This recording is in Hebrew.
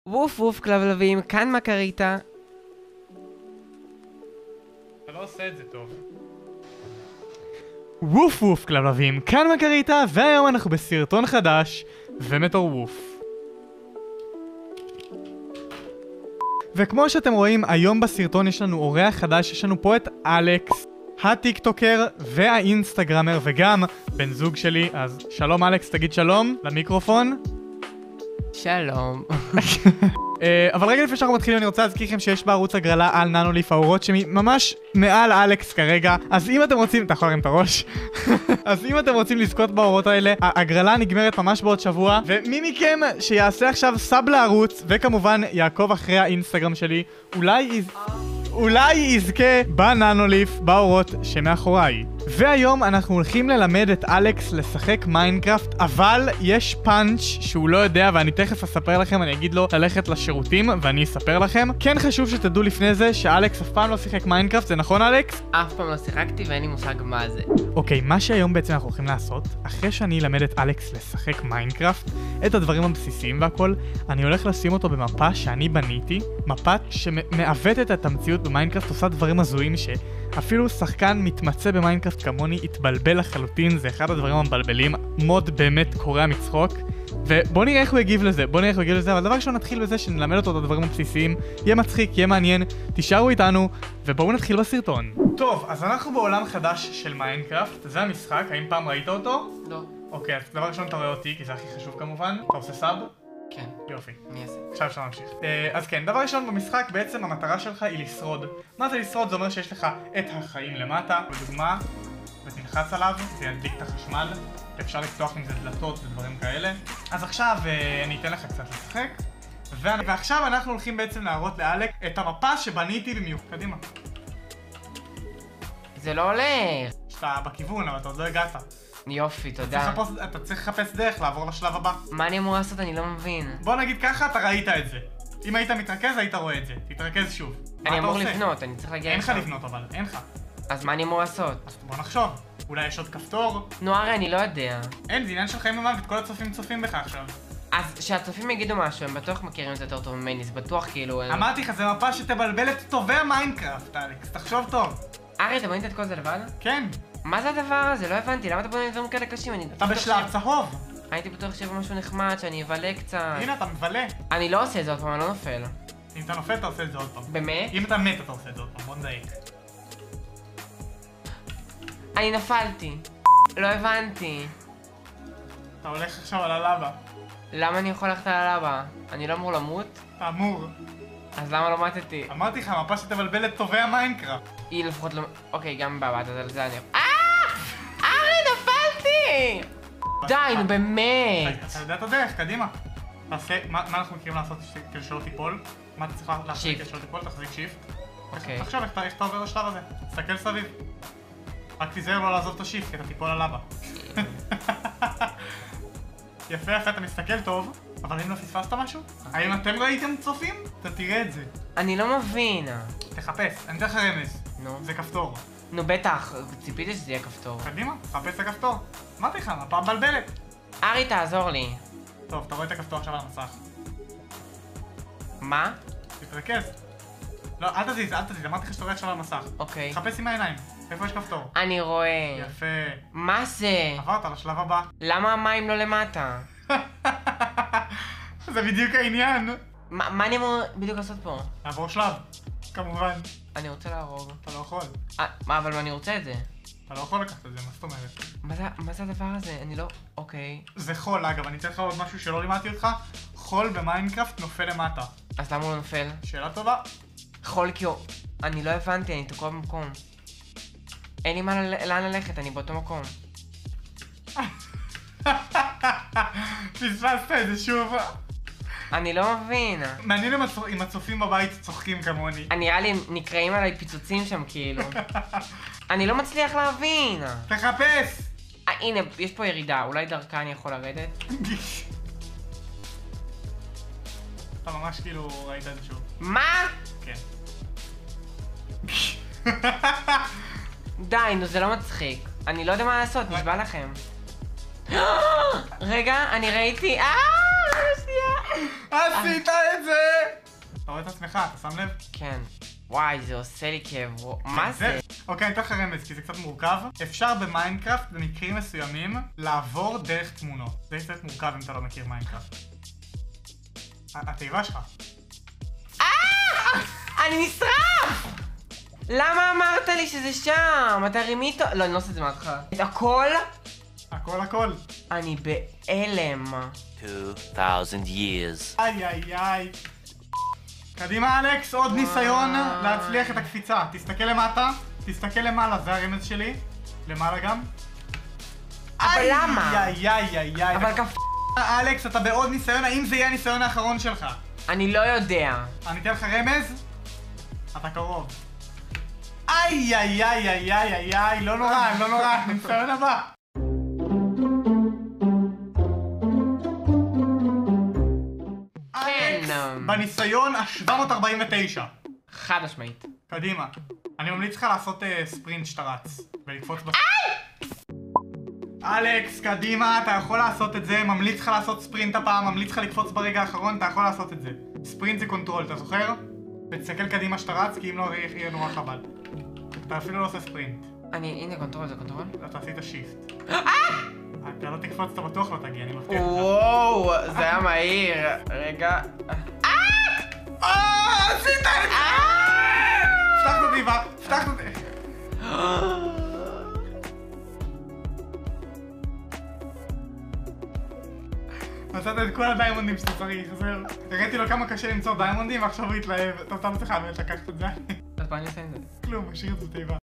ווף ווף כלבלבים, כאן מקריטה. אתה לא עושה את זה טוב. ווף ווף כלבלבים, כאן מקריטה, והיום אנחנו בסרטון חדש ומטור ווף. וכמו שאתם רואים, היום בסרטון יש לנו אורח חדש, יש לנו פה את אלכס, הטיקטוקר והאינסטגרמר וגם בן זוג שלי. אז שלום אלכס, תגיד שלום למיקרופון. שלום. אבל רגע לפני שאנחנו מתחילים אני רוצה להזכיר לכם שיש בערוץ הגרלה על ננוליף האורות שממש מעל אלכס כרגע. אז אם אתם רוצים, אתה יכול להרים את הראש. אז אם אתם רוצים לזכות באורות האלה, הגרלה נגמרת ממש בעוד שבוע, ומי מכם שיעשה עכשיו סאב לערוץ וכמובן יעקוב אחרי האינסטגרם שלי, אולי יזכה בננוליף באורות שמאחוריי. והיום אנחנו הולכים ללמד את אלכס לשחק מיינקראפט, אבל יש פאנץ' שהוא לא יודע ואני תכף אספר לכם, אני אגיד לו ללכת לשירותים ואני אספר לכם. כן חשוב שתדעו לפני זה שאלכס אף פעם לא שיחק מיינקראפט, זה נכון אלכס? אף פעם לא שיחקתי ואין לי מושג מה זה. אוקיי, מה שהיום בעצם אנחנו הולכים לעשות, אחרי שאני אלמד את אלכס לשחק מיינקראפט, את הדברים הבסיסיים והכל, אני הולך לשים אותו במפה שאני בניתי, מפה שמעוותת את המציאות במיינקראפט, עושה דברים הזויים שאפילו שחקן מתמצא במיינקראפט כמוני התבלבל לחלוטין, זה אחד הדברים המבלבלים, מוד באמת קורע מצחוק. ובוא נראה איך הוא יגיב לזה, אבל דבר ראשון נתחיל בזה שנלמד אותו את הדברים הבסיסיים, יהיה מצחיק, יהיה מעניין, תישארו איתנו, ובואו נתחיל בסרטון. טוב, אז אנחנו בעולם חדש של מיינקראפט, זה המשחק, האם פעם ראית אותו? לא. אוקיי, אז דבר ראשון אתה רואה אותי, כי זה הכי חשוב כמובן, אתה עושה סאב? כן. יופי. מי עושה? עכשיו אפשר להמשיך. אז כן, דבר ראשון במשחק בעצם המטרה שלך היא לשרוד. מה זה לשרוד? זה אומר שיש לך את החיים למטה, לדוגמה, ותלחץ עליו, זה ידליק את החשמל, אפשר לפתוח עם זה דלתות ודברים כאלה. אז עכשיו אני אתן לך קצת לשחק, ועכשיו אנחנו הולכים בעצם להראות לאלק את המפה שבניתי במיוחד. קדימה. זה לא הולך. שאתה בכיוון, אבל אתה עוד לא הגעת. יופי, תודה. אתה צריך לחפש דרך לעבור לשלב הבא. מה אני אמור לעשות? אני לא מבין. בוא נגיד ככה, אתה ראית את זה. אם היית מתרכז, היית רואה את זה. תתרכז שוב. אני אמור לבנות, אני צריך להגיע אין לך לבנות אבל, אין לך. אז מה אני אמור לעשות? אז בוא נחשוב. אולי יש עוד כפתור? נו הרי אני לא יודע. אין, זה עניין של חיים ומוות, כל הצופים צופים בך עכשיו. אז שהצופים יגידו משהו, הם בטוח מכירים את זה יותר טוב ממני, זה בטוח כאילו... אמרתי לך, זה מפה שתבלבל את טובי המיינקראפט, אלכס, תחשוב טוב. ארי, אתה בנית את כל זה לבד? כן. מה זה הדבר הזה? לא הבנתי, למה אתה בונה דברים כאלה קשים? אתה בשלב צהוב. הייתי בטוח שיהיה משהו נחמד, שאני אבלה קצת. הנה, אתה מבלה. אני לא עושה את זה עוד פעם, אני לא נופל. אם אתה נופל, אתה עושה את זה עוד פעם. באמת? אם אתה מת, אתה עושה את זה עוד פעם, בוא נדייק. אני נפלתי. לא הבנתי. אתה הולך עכשיו על הלבה. למה אני יכול ללכת על הלבה? אני לא אמור למות? אתה אמור. אז למה לא מתתי? אמרתי לך, מפה שתבלבל את טובי המיינקראפט. היא לפחות לא... אוקיי, גם בבת, אז על זה אני... ארי, נפלתי! די, נו באמת! אתה יודע את הדרך, קדימה. תעשה, מה אנחנו מכירים לעשות כדי שלא תיפול? מה אתה צריך לעשות כדי שלא תיפול? תחזיק שיפט. אוקיי. עכשיו, איך אתה עובר לשלב הזה? תסתכל סביב. רק תיזהר לא לעזוב את השיפט, כי אתה תיפול על לבה. יפה, אתה מסתכל טוב, אבל אם לא פספסת משהו? האם אתם ראיתם צופים? אתה תראה את זה. אני לא מבין. תחפש, אני אתן לך רמז. נו. זה כפתור. נו בטח, ציפיתי שזה יהיה כפתור. קדימה, תחפש את הכפתור. אמרתי לך, מפה מבלבלת. ארי, תעזור לי. טוב, אתה רואה את הכפתור עכשיו על המסך. מה? תתרכז. לא, אל תזיז, אמרתי לך שאתה רואה עכשיו על המסך. אוקיי. תחפש עם העיניים, איפה יש כפתור? אני רואה. יפה. מה זה? עברת לשלב הבא. למה המים לא למטה? זה בדיוק העניין. מה אני אמור בדיוק לעשות פה? לעבור שלב, כמובן. אני רוצה להרוג. אתה לא יכול. מה, אבל אני רוצה את זה. אתה לא יכול לקחת את זה, מה זאת אומרת? מה זה הדבר הזה? אני לא... אוקיי. זה חול, אגב, אני אתן לך עוד משהו שלא לימדתי אותך. חול במיינקראפט נופל למטה. אז למה הוא לא נופל? שאלה טובה. חול כי הוא... אני לא הבנתי, אני תקוע במקום. אין לי מה לאן ללכת, אני באותו מקום. פספסת את זה שוב. אני לא מבין. מעניין אם הצופים בבית צוחקים כמוני. נראה לי נקראים עליי פיצוצים שם כאילו. אני לא מצליח להבין. תחפש! הנה, יש פה ירידה, אולי דרכה אני יכול לרדת? אתה ממש כאילו ראית את זה שוב. מה? כן. די, נו זה לא מצחיק. אני לא יודע מה לעשות, נשבע לכם. רגע, אני ראיתי... שנייה. עשית את זה! אתה רואה את עצמך, אתה שם לב? כן. וואי, זה עושה לי כאב. מה זה? אוקיי, אני אתן לך רמז, כי זה קצת מורכב. אפשר במיינקראפט, במקרים מסוימים, לעבור דרך תמונות. זה קצת מורכב אם אתה לא מכיר מיינקראפט. התיבה שלך. אני נשרף! למה אמרת לי שזה שם? אתה רימית... לא, אני לא עושה את זה מההתחלה. את הכל? הכל. אני בהלם. 2,000 years. איי. קדימה אלכס, עוד ניסיון להצליח את הקפיצה. תסתכל למטה, תסתכל למעלה, זה הרמז שלי. למעלה גם. אבל למה? איי. אבל אלכס, אתה בעוד ניסיון, האם זה יהיה הניסיון האחרון שלך? אני לא יודע. אני אתן לך רמז? אתה קרוב. איי, לא נורא, ניסיון הבא. בניסיון ה-749. חד משמעית. קדימה. אני ממליץ לך לעשות ספרינט שאתה רץ. ולקפוץ אלכס, קדימה, אתה יכול לעשות את זה. ממליץ לך לעשות ספרינט הפעם, ממליץ לך לקפוץ ברגע האחרון, אתה יכול לעשות את זה. ספרינט זה קונטרול, אתה זוכר? ותסתכל קדימה שאתה רץ, כי אם לא יהיה נורא חבל. אתה אפילו לא עושה ספרינט. הנה קונטרול, זה קונטרול? אתה עשית שיפט. אתה לא תקפוץ, אתה בטוח לא תגיע, אני מבטיח לך. וואו, זה היה מהיר. רגע. עשית את זה! פתח את התיבה, פתח את התיבה. מצאת את כל הדיימונדים שאתה צריך, זהו. הראיתי לו כמה קשה למצוא דיימונדים ועכשיו הוא התלהב. טוב, אתה לא צריך באמת לקחת את זה. אז מה אני עושה עם זה? כלום, משאיר את זה בתיבה.